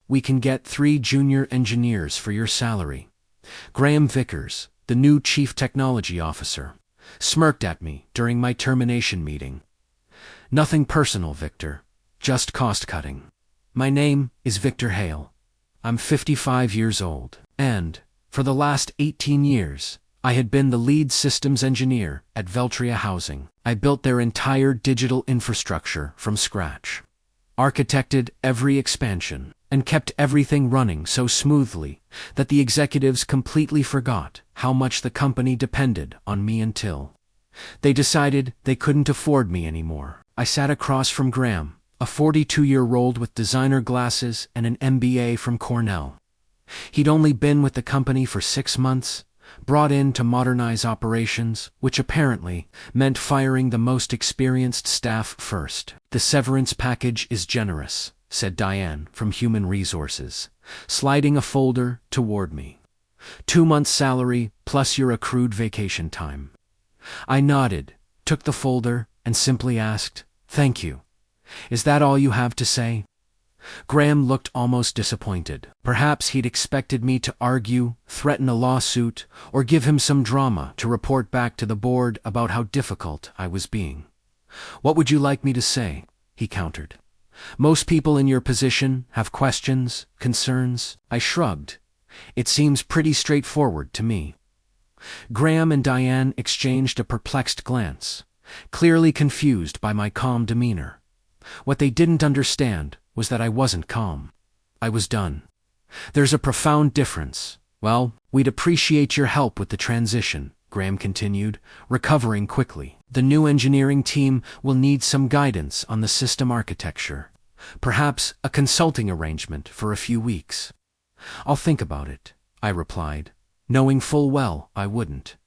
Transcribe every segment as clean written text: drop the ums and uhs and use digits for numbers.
we can get 3 junior engineers for your salary. Graham Vickers, the new chief technology officer, smirked at me during my termination meeting. Nothing personal, Victor. Just cost-cutting. My name is Victor Hale. I'm 55 years old, and, for the last 18 years, I had been the lead systems engineer at Veltria Housing. I built their entire digital infrastructure from scratch, architected every expansion, and kept everything running so smoothly that the executives completely forgot how much the company depended on me until they decided they couldn't afford me anymore. I sat across from Graham, a 42-year-old with designer glasses and an MBA from Cornell. He'd only been with the company for 6 months, brought in to modernize operations, which apparently meant firing the most experienced staff first. The severance package is generous, said Diane from Human Resources, sliding a folder toward me. 2 months' salary plus your accrued vacation time. I nodded, took the folder, and simply asked, "Thank you. Is that all you have to say?" Graham looked almost disappointed. Perhaps he'd expected me to argue, threaten a lawsuit, or give him some drama to report back to the board about how difficult I was being. "What would you like me to say?" he countered. "Most people in your position have questions, concerns." I shrugged. "It seems pretty straightforward to me." Graham and Diane exchanged a perplexed glance, clearly confused by my calm demeanor. What they didn't understand was that I wasn't calm. I was done. "There's a profound difference. Well, we'd appreciate your help with the transition," Graham continued, recovering quickly. "The new engineering team will need some guidance on the system architecture. Perhaps a consulting arrangement for a few weeks." "I'll think about it," I replied, knowing full well I wouldn't.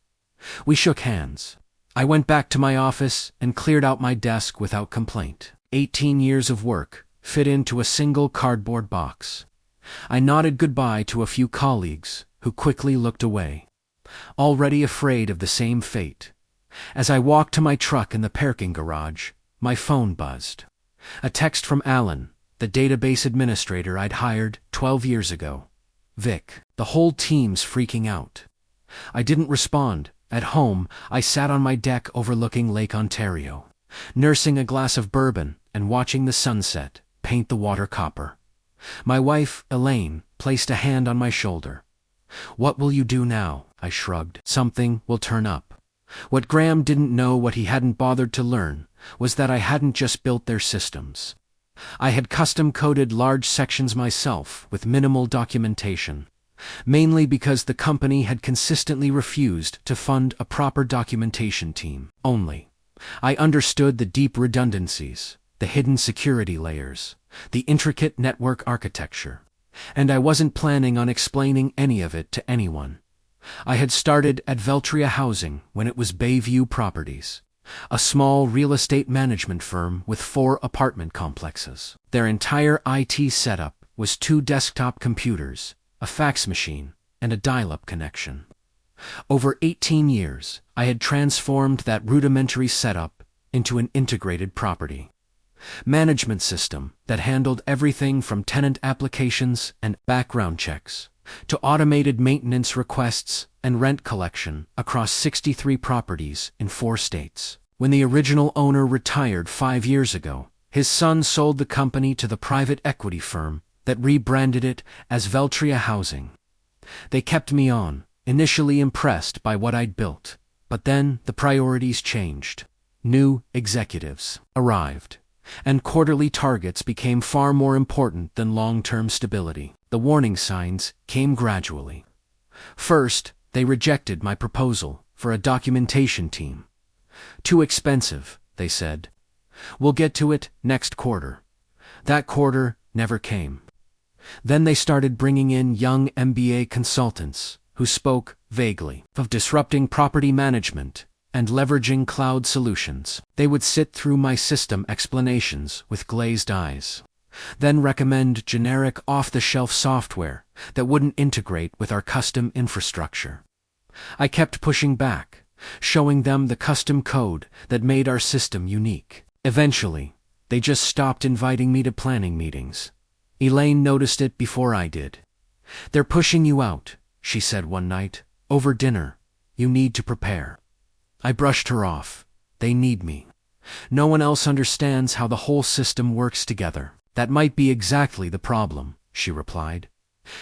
We shook hands. I went back to my office and cleared out my desk without complaint. 18 years of work fit into a single cardboard box. I nodded goodbye to a few colleagues who quickly looked away, already afraid of the same fate. As I walked to my truck in the parking garage, my phone buzzed. A text from Alan, the database administrator I'd hired 12 years ago. "Vic, the whole team's freaking out." I didn't respond. At home, I sat on my deck overlooking Lake Ontario, nursing a glass of bourbon and watching the sunset paint the water copper. My wife, Elaine, placed a hand on my shoulder. "What will you do now?" I shrugged. "Something will turn up." What Graham didn't know, what he hadn't bothered to learn, was that I hadn't just built their systems. I had custom-coded large sections myself with minimal documentation, mainly because the company had consistently refused to fund a proper documentation team. I understood the deep redundancies, the hidden security layers, the intricate network architecture, and I wasn't planning on explaining any of it to anyone. I had started at Veltria Housing when it was Bayview Properties, a small real estate management firm with 4 apartment complexes. Their entire IT setup was 2 desktop computers, a fax machine, and a dial-up connection. Over 18 years, I had transformed that rudimentary setup into an integrated property management system that handled everything from tenant applications and background checks to automated maintenance requests and rent collection across 63 properties in 4 states. When the original owner retired 5 years ago, his son sold the company to the private equity firm that rebranded it as Veltria Housing. They kept me on, initially impressed by what I'd built, but then the priorities changed. New executives arrived, and quarterly targets became far more important than long-term stability. The warning signs came gradually. First, they rejected my proposal for a documentation team. "Too expensive," they said. "We'll get to it next quarter." That quarter never came. Then they started bringing in young MBA consultants who spoke vaguely of disrupting property management and leveraging cloud solutions. They would sit through my system explanations with glazed eyes, then recommend generic off-the-shelf software that wouldn't integrate with our custom infrastructure. I kept pushing back, showing them the custom code that made our system unique. Eventually, they just stopped inviting me to planning meetings. Elaine noticed it before I did. "They're pushing you out," she said one night. "Over dinner. You need to prepare." I brushed her off. They need me. No one else understands how the whole system works together. "That might be exactly the problem," she replied.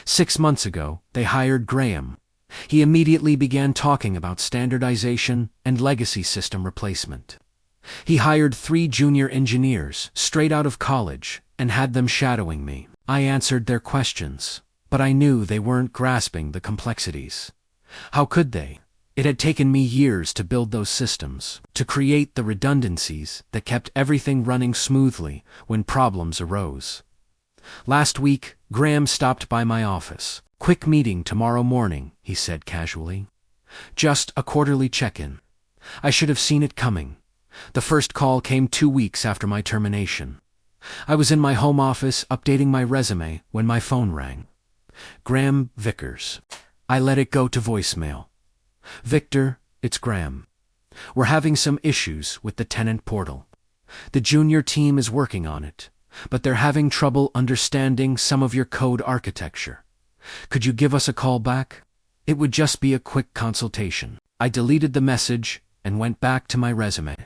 6 months ago, they hired Graham. He immediately began talking about standardization and legacy system replacement. He hired 3 junior engineers straight out of college and had them shadowing me. I answered their questions, but I knew they weren't grasping the complexities. How could they? It had taken me years to build those systems, to create the redundancies that kept everything running smoothly when problems arose. Last week, Graham stopped by my office. "Quick meeting tomorrow morning," he said casually. "Just a quarterly check-in." I should have seen it coming. The first call came 2 weeks after my termination. I was in my home office updating my resume when my phone rang. Graham Vickers. I let it go to voicemail. "Victor, it's Graham. We're having some issues with the tenant portal. The junior team is working on it, but they're having trouble understanding some of your code architecture. Could you give us a call back? It would just be a quick consultation." I deleted the message and went back to my resume.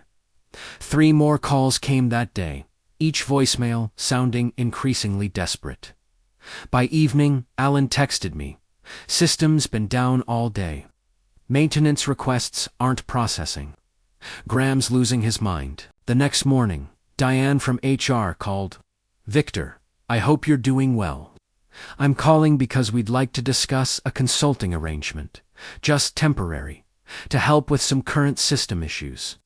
3 more calls came that day, each voicemail sounding increasingly desperate. By evening, Alan texted me. "System's been down all day. Maintenance requests aren't processing. Graham's losing his mind." The next morning, Diane from HR called. "Victor, I hope you're doing well. I'm calling because we'd like to discuss a consulting arrangement, just temporary, to help with some current system issues.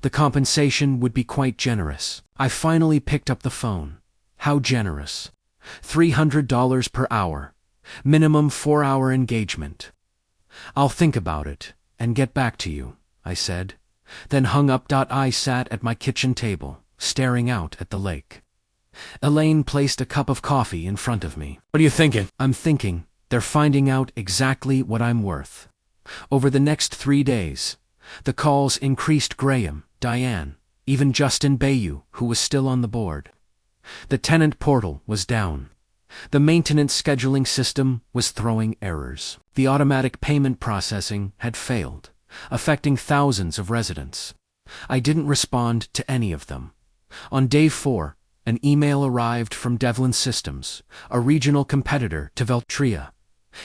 The compensation would be quite generous." I finally picked up the phone. How generous? $300 per hour. Minimum 4-hour engagement. "I'll think about it and get back to you," I said, then hung up. I sat at my kitchen table, staring out at the lake. Elaine placed a cup of coffee in front of me. "What are you thinking?" "I'm thinking they're finding out exactly what I'm worth." Over the next 3 days, the calls increased. Graham, Diane, even Justin Bayou, who was still on the board. The tenant portal was down. The maintenance scheduling system was throwing errors. The automatic payment processing had failed, affecting thousands of residents. I didn't respond to any of them. On day 4, an email arrived from Devlin Systems, a regional competitor to Veltria.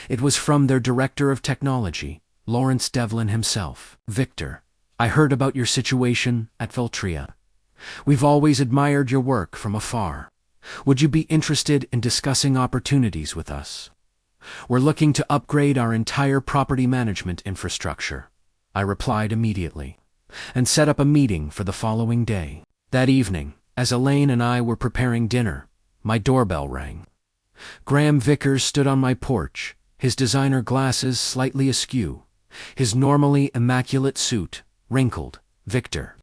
It was from their director of technology, Lawrence Devlin himself. "Victor, I heard about your situation at Veltria. We've always admired your work from afar. Would you be interested in discussing opportunities with us? We're looking to upgrade our entire property management infrastructure." I replied immediately, and set up a meeting for the following day. That evening, as Elaine and I were preparing dinner, my doorbell rang. Graham Vickers stood on my porch, his designer glasses slightly askew, his normally immaculate suit wrinkled. "Victor,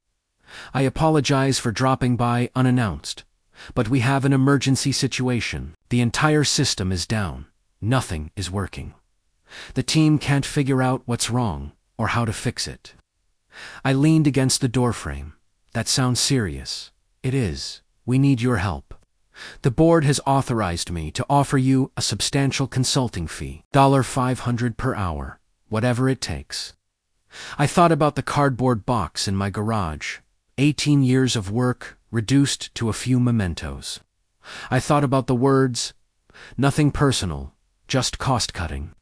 I apologize for dropping by unannounced, but we have an emergency situation. The entire system is down. Nothing is working. The team can't figure out what's wrong or how to fix it." I leaned against the doorframe. "That sounds serious." "It is. We need your help. The board has authorized me to offer you a substantial consulting fee, $500 per hour, whatever it takes." I thought about the cardboard box in my garage, 18 years of work reduced to a few mementos. I thought about the words, "Nothing personal, just cost-cutting."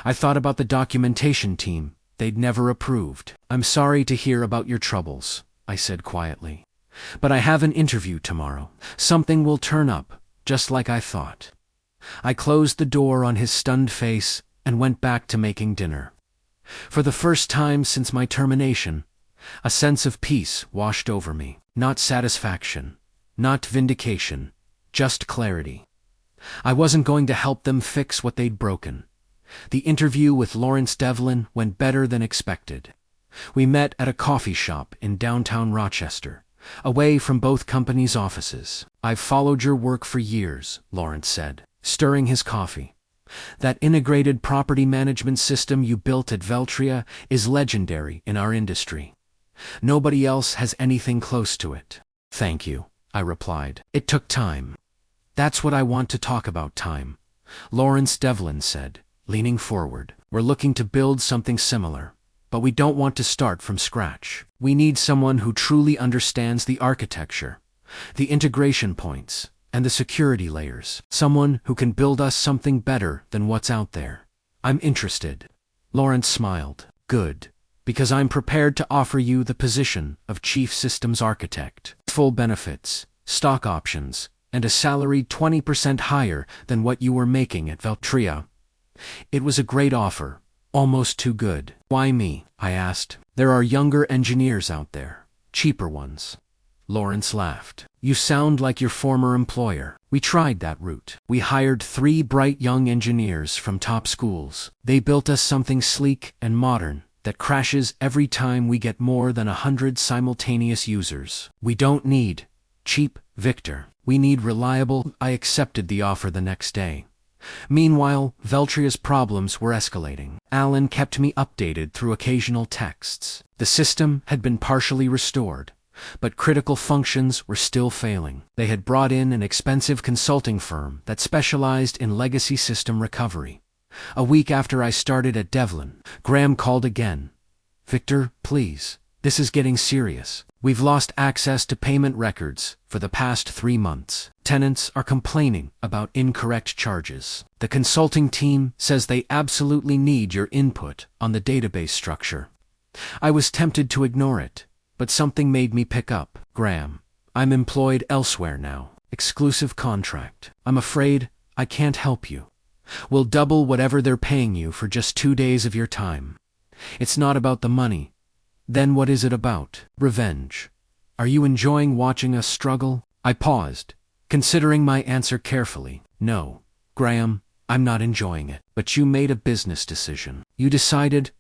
I thought about the documentation team they'd never approved. "I'm sorry to hear about your troubles," I said quietly. "But I have an interview tomorrow. Something will turn up, just like I thought." I closed the door on his stunned face and went back to making dinner. For the first time since my termination, a sense of peace washed over me. Not satisfaction, not vindication, just clarity. I wasn't going to help them fix what they'd broken. The interview with Lawrence Devlin went better than expected. We met at a coffee shop in downtown Rochester, away from both companies' offices. "I've followed your work for years," Lawrence said, stirring his coffee. "That integrated property management system you built at Veltria is legendary in our industry. Nobody else has anything close to it." "Thank you," I replied. "It took time. That's what I want to talk about, time. Lawrence Devlin said, leaning forward. We're looking to build something similar, but we don't want to start from scratch. We need someone who truly understands the architecture, the integration points, and the security layers. Someone who can build us something better than what's out there. I'm interested. Lawrence smiled. Good, because I'm prepared to offer you the position of Chief Systems Architect. Full benefits, stock options, and a salary 20% higher than what you were making at Veltria. It was a great offer, almost too good. Why me? I asked. There are younger engineers out there, cheaper ones. Lawrence laughed. You sound like your former employer. We tried that route. We hired 3 bright young engineers from top schools. They built us something sleek and modern that crashes every time we get more than 100 simultaneous users. We don't need cheap Victor. We need reliable. I accepted the offer the next day. Meanwhile, Veltria's problems were escalating. Alan kept me updated through occasional texts. The system had been partially restored, but critical functions were still failing. They had brought in an expensive consulting firm that specialized in legacy system recovery. A week after I started at Devlin, Graham called again. Victor, please, this is getting serious. We've lost access to payment records for the past 3 months. Tenants are complaining about incorrect charges. The consulting team says they absolutely need your input on the database structure. I was tempted to ignore it, but something made me pick up. Graham, I'm employed elsewhere now. Exclusive contract. I'm afraid I can't help you. We'll double whatever they're paying you for just 2 days of your time. It's not about the money. Then what is it about? Revenge. Are you enjoying watching us struggle? I paused, considering my answer carefully. No, Graham, I'm not enjoying it. But you made a business decision. You decided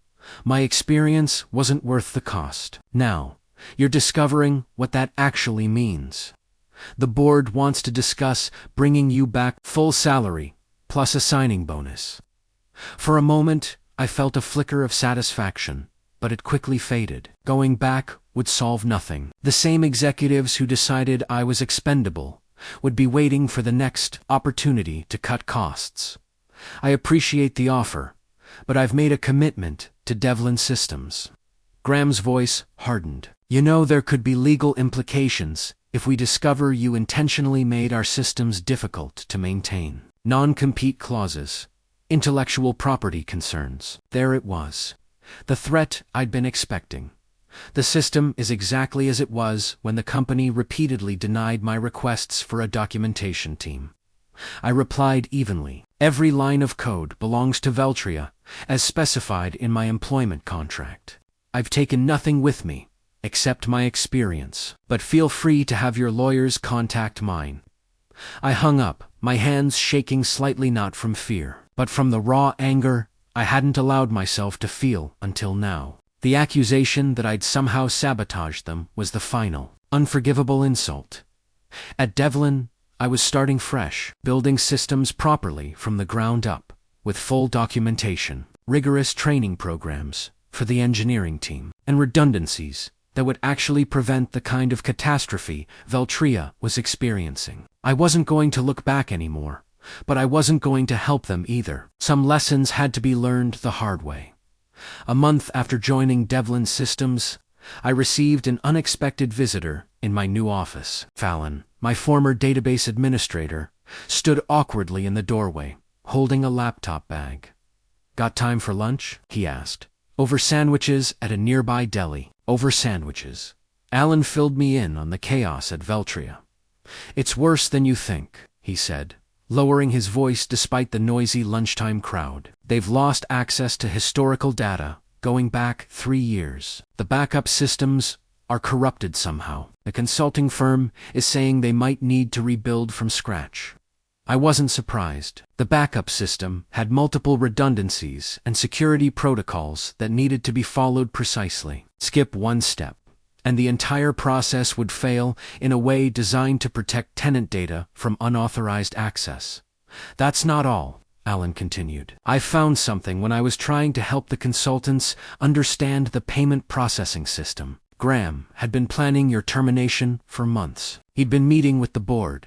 my experience wasn't worth the cost. Now, you're discovering what that actually means. The board wants to discuss bringing you back full salary, plus a signing bonus. For a moment, I felt a flicker of satisfaction, but it quickly faded. Going back would solve nothing. The same executives who decided I was expendable would be waiting for the next opportunity to cut costs. I appreciate the offer, but I've made a commitment to Devlin Systems. Graham's voice hardened. You know, there could be legal implications if we discover you intentionally made our systems difficult to maintain. Non-compete clauses, intellectual property concerns. There it was. The threat I'd been expecting. The system is exactly as it was when the company repeatedly denied my requests for a documentation team. I replied evenly. Every line of code belongs to Veltria, as specified in my employment contract. I've taken nothing with me, except my experience, but feel free to have your lawyers contact mine. I hung up, my hands shaking slightly, not from fear, but from the raw anger I hadn't allowed myself to feel until now. The accusation that I'd somehow sabotaged them was the final, unforgivable insult. At Devlin, I was starting fresh, building systems properly from the ground up, with full documentation, rigorous training programs for the engineering team, and redundancies that would actually prevent the kind of catastrophe Veltria was experiencing. I wasn't going to look back anymore, but I wasn't going to help them either. Some lessons had to be learned the hard way. A month after joining Devlin Systems, I received an unexpected visitor in my new office. Fallon, my former database administrator, stood awkwardly in the doorway, holding a laptop bag. Got time for lunch? He asked. Over sandwiches at a nearby deli. Over sandwiches. Alan filled me in on the chaos at Veltria. It's worse than you think, he said, lowering his voice despite the noisy lunchtime crowd. They've lost access to historical data, going back 3 years. The backup systems are corrupted somehow. The consulting firm is saying they might need to rebuild from scratch. I wasn't surprised. The backup system had multiple redundancies and security protocols that needed to be followed precisely. Skip one step, and the entire process would fail in a way designed to protect tenant data from unauthorized access. That's not all, Alan continued. I found something when I was trying to help the consultants understand the payment processing system. Graham had been planning your termination for months. He'd been meeting with the board,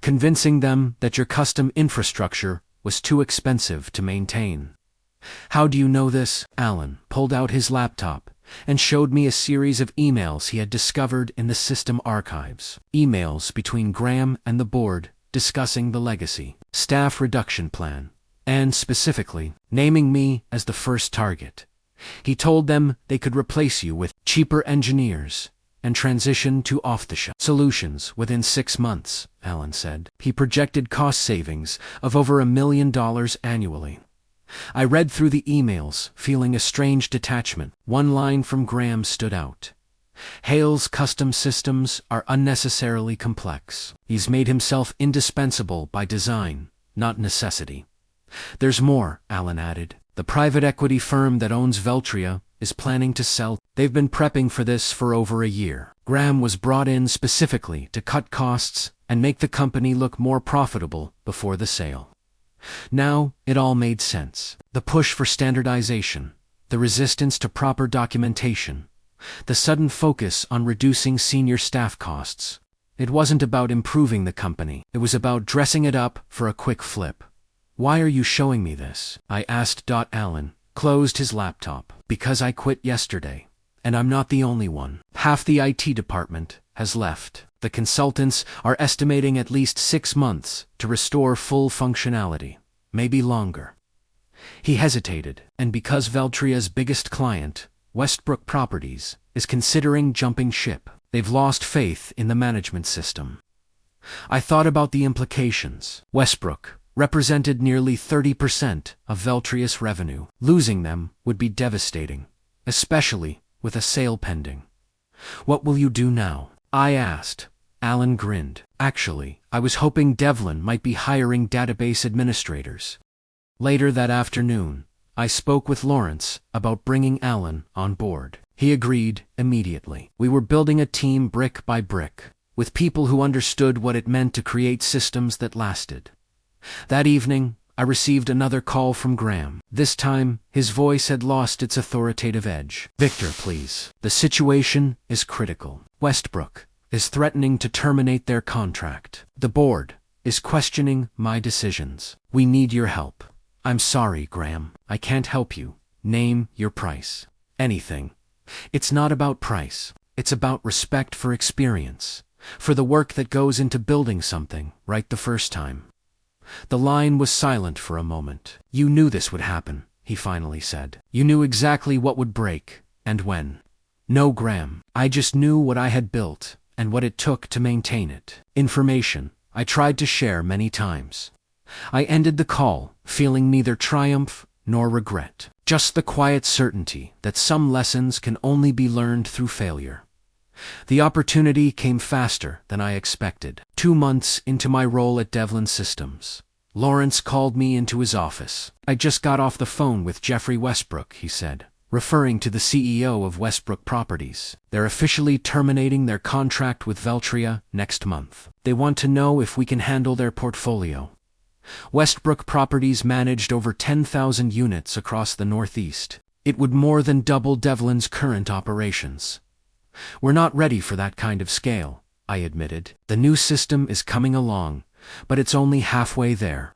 convincing them that your custom infrastructure was too expensive to maintain. How do you know this? Alan pulled out his laptop and showed me a series of emails he had discovered in the system archives. Emails between Graham and the board discussing the legacy, staff reduction plan, and specifically, naming me as the first target. He told them they could replace you with cheaper engineers and transition to off-the-shelf solutions within 6 months, Alan said. He projected cost savings of over $1 million annually. I read through the emails, feeling a strange detachment. One line from Graham stood out. Hale's custom systems are unnecessarily complex. He's made himself indispensable by design, not necessity. There's more, Alan added. The private equity firm that owns Veltria is planning to sell. They've been prepping for this for over a year. Graham was brought in specifically to cut costs and make the company look more profitable before the sale. Now, it all made sense. The push for standardization, the resistance to proper documentation, the sudden focus on reducing senior staff costs. It wasn't about improving the company. It was about dressing it up for a quick flip. Why are you showing me this? I asked. Alan closed his laptop. Because I quit yesterday. And I'm not the only one. Half the IT department has left. The consultants are estimating at least 6 months to restore full functionality, maybe longer. He hesitated, and because Veltria's biggest client, Westbrook Properties, is considering jumping ship, they've lost faith in the management system. I thought about the implications. Westbrook represented nearly 30% of Veltria's revenue. Losing them would be devastating, especially with a sale pending. What will you do now? I asked. Alan grinned. Actually, I was hoping Devlin might be hiring database administrators. Later that afternoon, I spoke with Lawrence about bringing Alan on board. He agreed immediately. We were building a team brick by brick, with people who understood what it meant to create systems that lasted. That evening, I received another call from Graham. This time, his voice had lost its authoritative edge. Victor, please. The situation is critical. Westbrook is threatening to terminate their contract. The board is questioning my decisions. We need your help. I'm sorry, Graham. I can't help you. Name your price. Anything. It's not about price. It's about respect for experience, for the work that goes into building something right the first time. The line was silent for a moment. You knew this would happen, he finally said. You knew exactly what would break, and when. No, Graham. I just knew what I had built, and what it took to maintain it. Information I tried to share many times. I ended the call, feeling neither triumph nor regret. Just the quiet certainty that some lessons can only be learned through failure. The opportunity came faster than I expected. 2 months into my role at Devlin Systems, Lawrence called me into his office. I just got off the phone with Jeffrey Westbrook, he said, referring to the CEO of Westbrook Properties. They're officially terminating their contract with Veltria next month. They want to know if we can handle their portfolio. Westbrook Properties managed over 10,000 units across the Northeast. It would more than double Devlin's current operations. We're not ready for that kind of scale, I admitted. The new system is coming along, but it's only halfway there.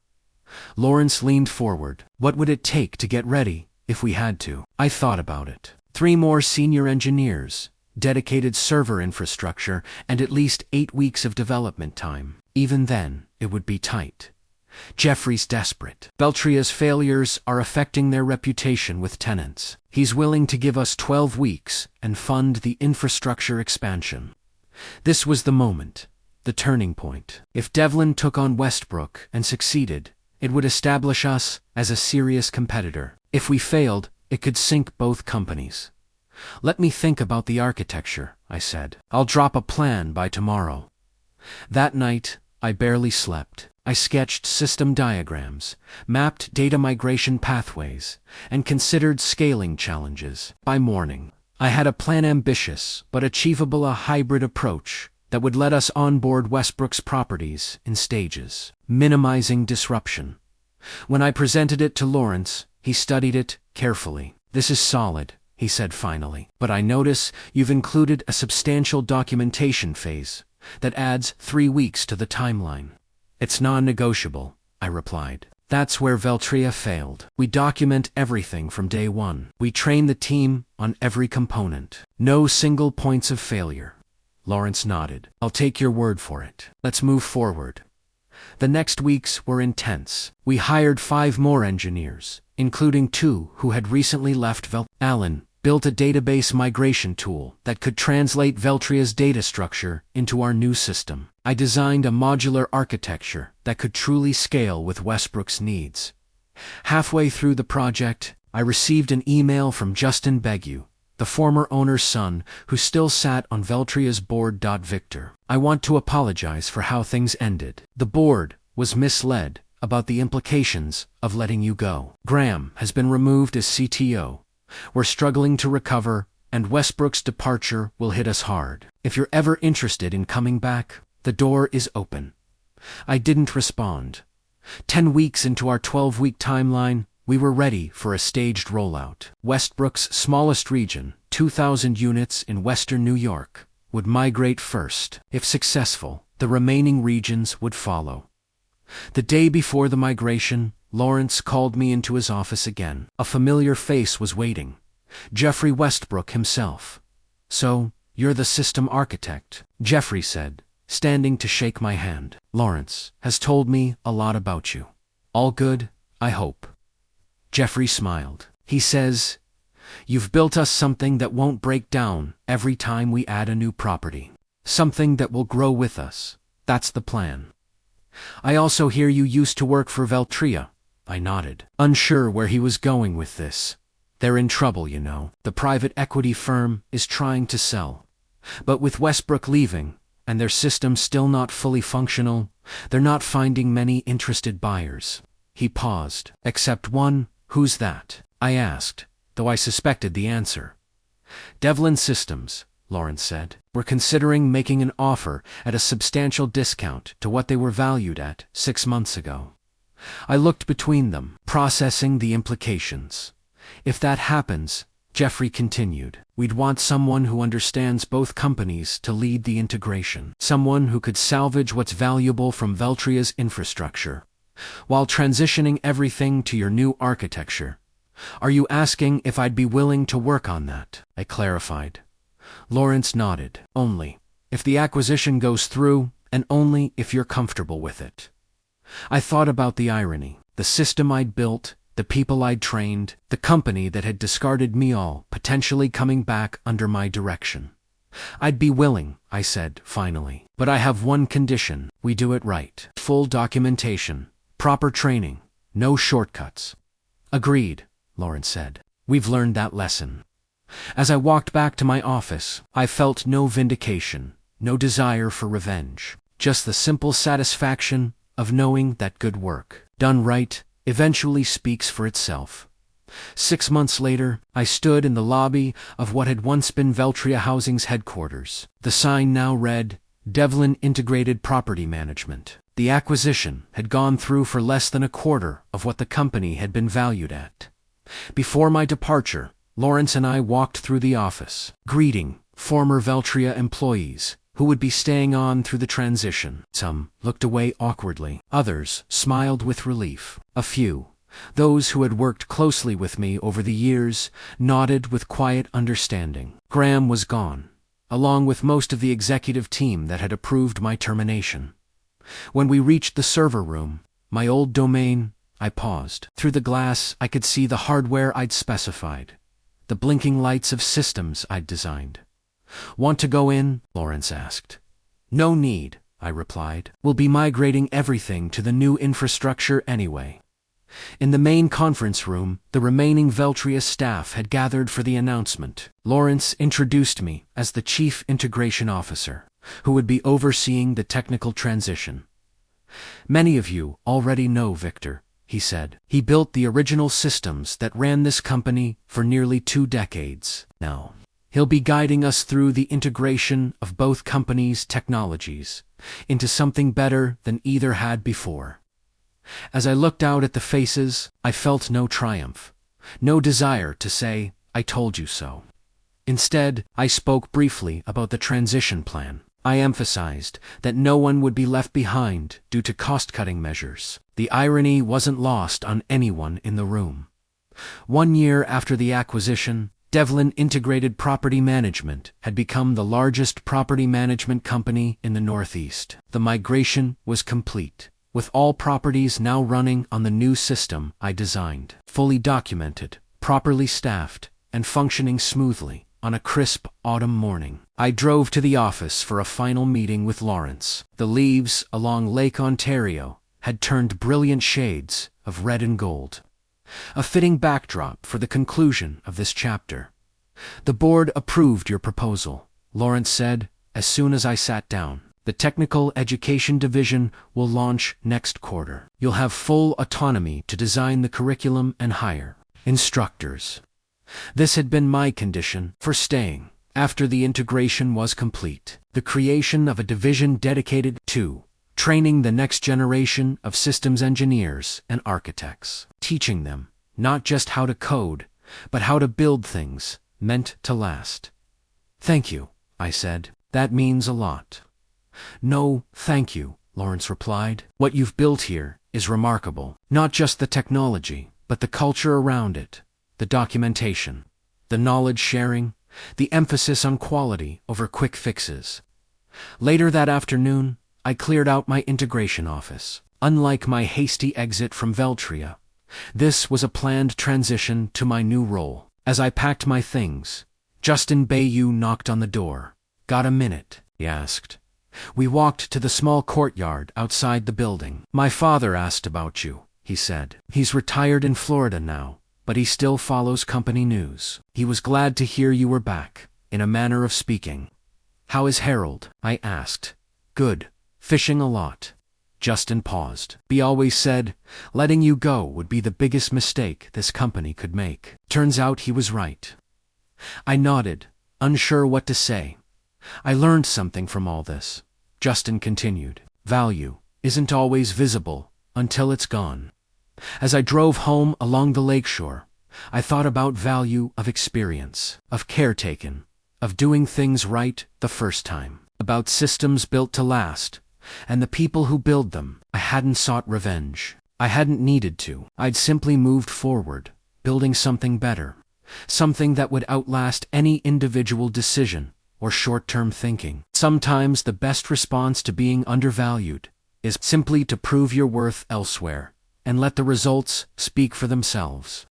Lawrence leaned forward. What would it take to get ready, if we had to? I thought about it. 3 more senior engineers, dedicated server infrastructure, and at least 8 weeks of development time. Even then, it would be tight. Jeffrey's desperate. Veltria's failures are affecting their reputation with tenants. He's willing to give us 12 weeks and fund the infrastructure expansion. This was the moment, the turning point. If Devlin took on Westbrook and succeeded, it would establish us as a serious competitor. If we failed, it could sink both companies. Let me think about the architecture, I said. I'll drop a plan by tomorrow. That night, I barely slept. I sketched system diagrams, mapped data migration pathways, and considered scaling challenges. By morning, I had a plan, ambitious but achievable, a hybrid approach that would let us onboard Westbrook's properties in stages, minimizing disruption. When I presented it to Lawrence, he studied it carefully. This is solid, he said finally, but I notice you've included a substantial documentation phase that adds 3 weeks to the timeline. It's non-negotiable, I replied. That's where Veltria failed. We document everything from day one. We train the team on every component. No single points of failure. Lawrence nodded. I'll take your word for it. Let's move forward. The next weeks were intense. We hired 5 more engineers, including 2 who had recently left Alan built a database migration tool that could translate Veltria's data structure into our new system. I designed a modular architecture that could truly scale with Westbrook's needs. Halfway through the project, I received an email from Justin Begu, the former owner's son who still sat on Veltria's board. Victor, I want to apologize for how things ended. The board was misled about the implications of letting you go. Graham has been removed as CTO. We're struggling to recover, and Westbrook's departure will hit us hard. If you're ever interested in coming back, the door is open. I didn't respond. 10 weeks into our 12-week timeline, we were ready for a staged rollout. Westbrook's smallest region, 2,000 units in western New York, would migrate first. If successful, the remaining regions would follow. The day before the migration, Lawrence called me into his office again. A familiar face was waiting. Jeffrey Westbrook himself. So, you're the system architect, Jeffrey said, standing to shake my hand. Lawrence has told me a lot about you. All good, I hope. Jeffrey smiled. He says, you've built us something that won't break down every time we add a new property. Something that will grow with us. That's the plan. I also hear you used to work for Veltria. I nodded, unsure where he was going with this. They're in trouble, you know. The private equity firm is trying to sell. But with Westbrook leaving, and their system still not fully functional, they're not finding many interested buyers. He paused. Except one. Who's that? I asked, though I suspected the answer. Devlin Systems, Lawrence said. We're considering making an offer at a substantial discount to what they were valued at 6 months ago. I looked between them, processing the implications. If that happens, Jeffrey continued, we'd want someone who understands both companies to lead the integration. Someone who could salvage what's valuable from Veltria's infrastructure, while transitioning everything to your new architecture. Are you asking if I'd be willing to work on that? I clarified. Lawrence nodded. Only if the acquisition goes through, and only if you're comfortable with it. I thought about the irony. The system I'd built, the people I'd trained, the company that had discarded me all, potentially coming back under my direction. I'd be willing, I said, finally. But I have one condition. We do it right. Full documentation, proper training, no shortcuts. Agreed, Lawrence said. We've learned that lesson. As I walked back to my office, I felt no vindication, no desire for revenge. Just the simple satisfaction of knowing that good work, done right, eventually speaks for itself. 6 months later, I stood in the lobby of what had once been Veltria Housing's headquarters. The sign now read, Devlin Integrated Property Management. The acquisition had gone through for less than a quarter of what the company had been valued at. Before my departure, Lawrence and I walked through the office, greeting former Veltria employees who would be staying on through the transition. Some looked away awkwardly. Others smiled with relief. A few, those who had worked closely with me over the years, nodded with quiet understanding. Graham was gone, along with most of the executive team that had approved my termination. When we reached the server room, my old domain, I paused. Through the glass, I could see the hardware I'd specified, the blinking lights of systems I'd designed. Want to go in? Lawrence asked. No need, I replied. We'll be migrating everything to the new infrastructure anyway. In the main conference room, the remaining Veltria staff had gathered for the announcement. Lawrence introduced me as the Chief Integration Officer, who would be overseeing the technical transition. Many of you already know Victor, he said. He built the original systems that ran this company for nearly 2 decades now. He'll be guiding us through the integration of both companies' technologies into something better than either had before. As I looked out at the faces, I felt no triumph, no desire to say, I told you so. Instead, I spoke briefly about the transition plan. I emphasized that no one would be left behind due to cost-cutting measures. The irony wasn't lost on anyone in the room. 1 year after the acquisition, Devlin Integrated Property Management had become the largest property management company in the Northeast. The migration was complete, with all properties now running on the new system I designed, fully documented, properly staffed, and functioning smoothly. On a crisp autumn morning, I drove to the office for a final meeting with Lawrence. The leaves along Lake Ontario had turned brilliant shades of red and gold, a fitting backdrop for the conclusion of this chapter. "The board approved your proposal," Lawrence said as soon as I sat down. "The technical education division will launch next quarter. You'll have full autonomy to design the curriculum and hire instructors." This had been my condition for staying after the integration was complete. The creation of a division dedicated to training the next generation of systems engineers and architects, teaching them not just how to code, but how to build things meant to last. "Thank you," I said. "That means a lot." "No, thank you," Lawrence replied. "What you've built here is remarkable. Not just the technology, but the culture around it. The documentation, the knowledge sharing, the emphasis on quality over quick fixes." Later that afternoon, I cleared out my integration office. Unlike my hasty exit from Veltria, this was a planned transition to my new role. As I packed my things, Justin Bayou knocked on the door. "Got a minute?" he asked. We walked to the small courtyard outside the building. "My father asked about you," he said. "He's retired in Florida now, but he still follows company news. He was glad to hear you were back, in a manner of speaking." "How is Harold?" I asked. "Good. Fishing a lot." Justin paused. "He always said letting you go would be the biggest mistake this company could make. Turns out he was right." I nodded, unsure what to say. "I learned something from all this," Justin continued. "Value isn't always visible until it's gone." As I drove home along the lakeshore, I thought about value of experience, of caretaking, of doing things right the first time, about systems built to last, and the people who build them. I hadn't sought revenge. I hadn't needed to. I'd simply moved forward, building something better, something that would outlast any individual decision or short-term thinking. Sometimes the best response to being undervalued is simply to prove your worth elsewhere and let the results speak for themselves.